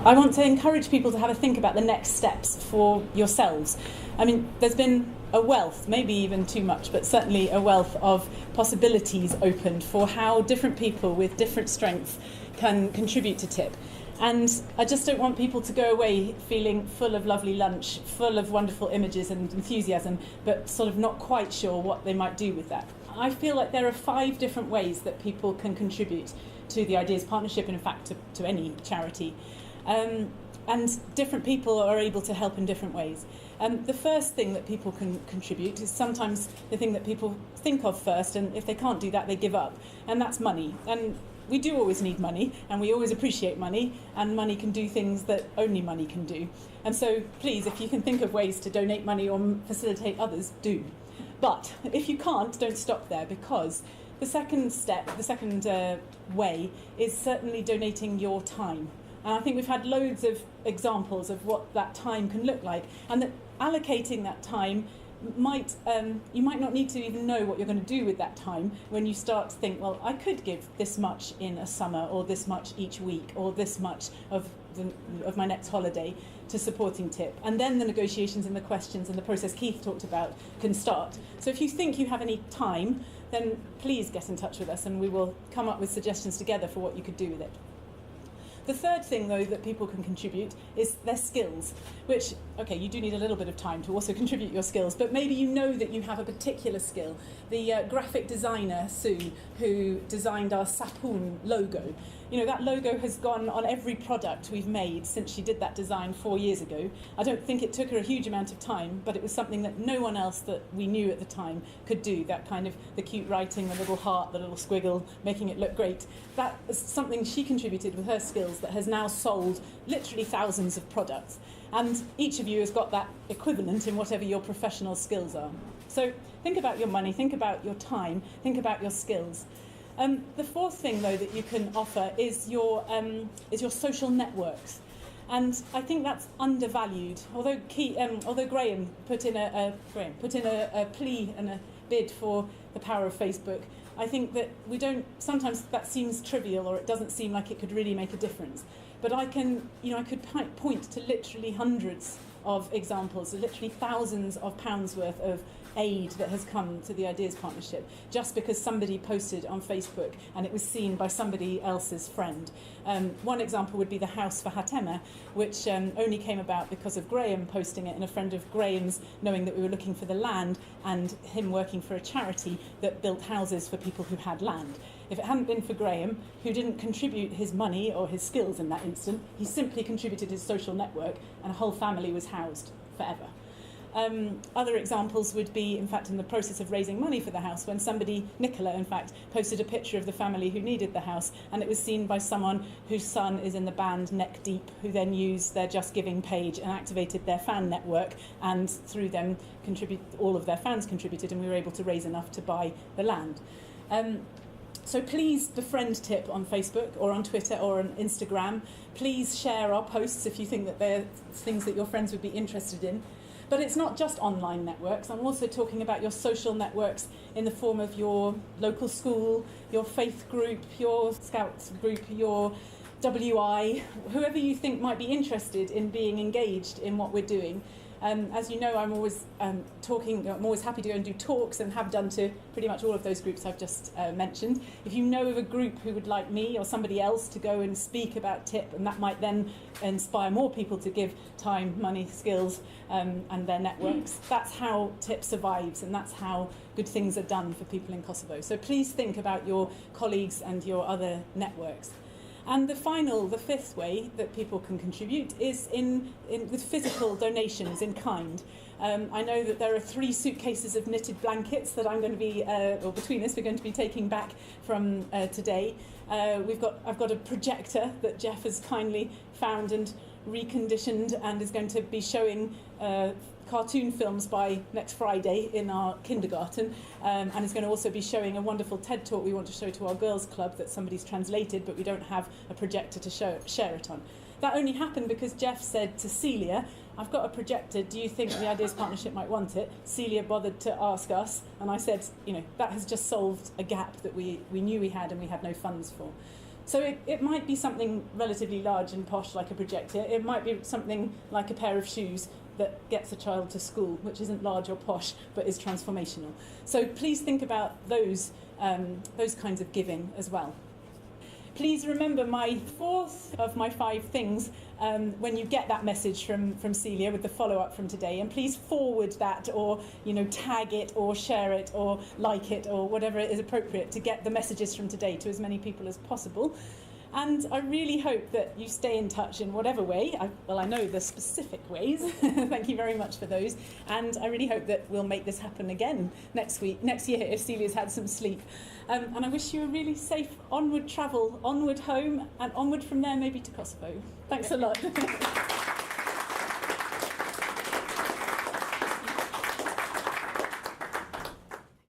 I want to encourage people to have a think about the next steps for yourselves. I mean, there's been a wealth, maybe even too much, but certainly a wealth of possibilities opened for how different people with different strengths can contribute to TIP. And I just don't want people to go away feeling full of lovely lunch, full of wonderful images and enthusiasm, but sort of not quite sure what they might do with that. I feel like there are 5 different ways that people can contribute to the Ideas Partnership, and in fact to any charity. And different people are able to help in different ways. The first thing that people can contribute is sometimes the thing that people think of first, and if they can't do that, they give up, and that's money. And we do always need money, and we always appreciate money, and money can do things that only money can do. And so please, if you can think of ways to donate money or facilitate others, do. But if you can't, don't stop there, because the second step, the second way, is certainly donating your time. And I think we've had loads of examples of what that time can look like, and that allocating that time you might not need to even know what you're going to do with that time when you start to think, well, I could give this much in a summer, or this much each week, or this much of my next holiday to supporting TIP. And then the negotiations and the questions and the process Keith talked about can start. So if you think you have any time, then please get in touch with us, and we will come up with suggestions together for what you could do with it. The third thing, though, that people can contribute is their skills, which, okay, you do need a little bit of time to also contribute your skills, but maybe you know that you have a particular skill. The graphic designer, Sue, who designed our Sapoon logo, you know, that logo has gone on every product we've made since she did that design 4 years ago. I don't think it took her a huge amount of time, but it was something that no one else that we knew at the time could do, that kind of the cute writing, the little heart, the little squiggle, making it look great. That is something she contributed with her skills that has now sold literally thousands of products. And each of you has got that equivalent in whatever your professional skills are. So think about your money, think about your time, think about your skills. The fourth thing, though, that you can offer is your social networks. And I think that's undervalued. Although Graham put in a plea and a bid for the power of Facebook, I think that sometimes that seems trivial, or it doesn't seem like it could really make a difference. But I could point to literally hundreds of examples, literally thousands of pounds worth of aid that has come to the Ideas Partnership just because somebody posted on Facebook and it was seen by somebody else's friend. One example would be the House for Hatema, which only came about because of Graham posting it and a friend of Graham's knowing that we were looking for the land, and him working for a charity that built houses for people who had land. If it hadn't been for Graham, who didn't contribute his money or his skills in that instant, he simply contributed his social network, and a whole family was housed forever. Other examples would be, in fact, in the process of raising money for the house, when somebody, Nicola, in fact, posted a picture of the family who needed the house, and it was seen by someone whose son is in the band Neck Deep, who then used their Just Giving page and activated their fan network, and through them all of their fans contributed, and we were able to raise enough to buy the land. So please befriend TIP on Facebook or on Twitter or on Instagram. Please share our posts if you think that they're things that your friends would be interested in. But it's not just online networks. I'm also talking about your social networks in the form of your local school, your faith group, your Scouts group, your WI, whoever you think might be interested in being engaged in what we're doing. As you know, I'm always happy to go and do talks, and have done to pretty much all of those groups I've just mentioned. If you know of a group who would like me or somebody else to go and speak about TIP, and that might then inspire more people to give time, money, skills, and their networks, that's how TIP survives, and that's how good things are done for people in Kosovo. So please think about your colleagues and your other networks. And the fifth way that people can contribute is with physical donations in kind. I know that there are 3 suitcases of knitted blankets that I'm going to be, or between us, we're going to be taking back from today. I've got a projector that Jeff has kindly found and reconditioned, and is going to be showing cartoon films by next Friday in our kindergarten, and is going to also be showing a wonderful TED talk we want to show to our girls' club that somebody's translated, but we don't have a projector to share it on. That only happened because Jeff said to Celia, I've got a projector, do you think the Ideas Partnership might want it? Celia bothered to ask us, and I said, that has just solved a gap that we knew we had and we had no funds for. So it might be something relatively large and posh like a projector. It might be something like a pair of shoes that gets a child to school, which isn't large or posh, but is transformational. So please think about those kinds of giving as well. Please remember my fourth of my 5 things when you get that message from Celia with the follow-up from today, and please forward that, or tag it or share it or like it or whatever is appropriate to get the messages from today to as many people as possible. And I really hope that you stay in touch in whatever way. I know the specific ways. Thank you very much for those. And I really hope that we'll make this happen again next year, if Celia's had some sleep. And I wish you a really safe onward travel, onward home, and onward from there maybe to Kosovo. Thanks a lot.